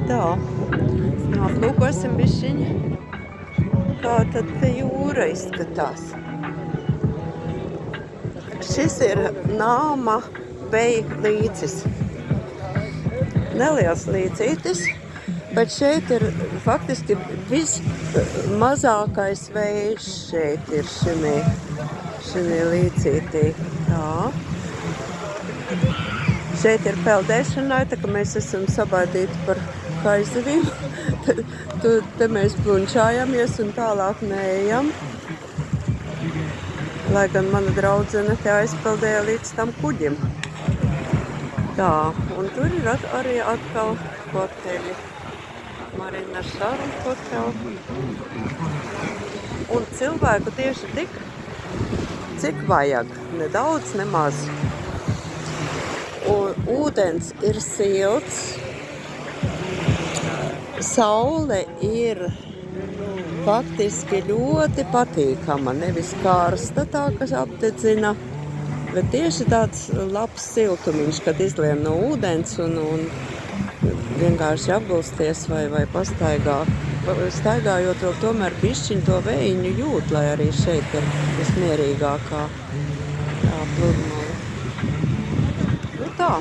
Tā, aplūkosim bišķiņi, kā tad te jūra izskatās. Šis ir Nāma Bay līcis. Neliels līcītis, bet šeit ir faktiski vismazākais vējš šeit ir šimī līcītī. Tā. Šeit ir peldēšanai, tā ka mēs esam sabaidīti par kaizivīm. Te mēs plunčājamies un tālāk neejam. Lai gan mana draudzene te aizpeldēja līdz tam kuģim. Tā, un tur ir arī atkal hoteļi. Marina Šaru hoteli. Un cilvēku tieši tik, cik vajag. Nedaudz, nemaz. Un ūdens ir silts. Saule ir faktiski ļoti patīkama. Nevis karsta tā, kas apdedzina, bet tieši tāds labs siltumiņš, kad izlien no ūdens un vienkārši apgulsties vai pastaigā. Staigājot vēl tomēr bišķiņ to vējiņu jūt, lai arī šeit ir vismierīgākā pludmale. Nu tā.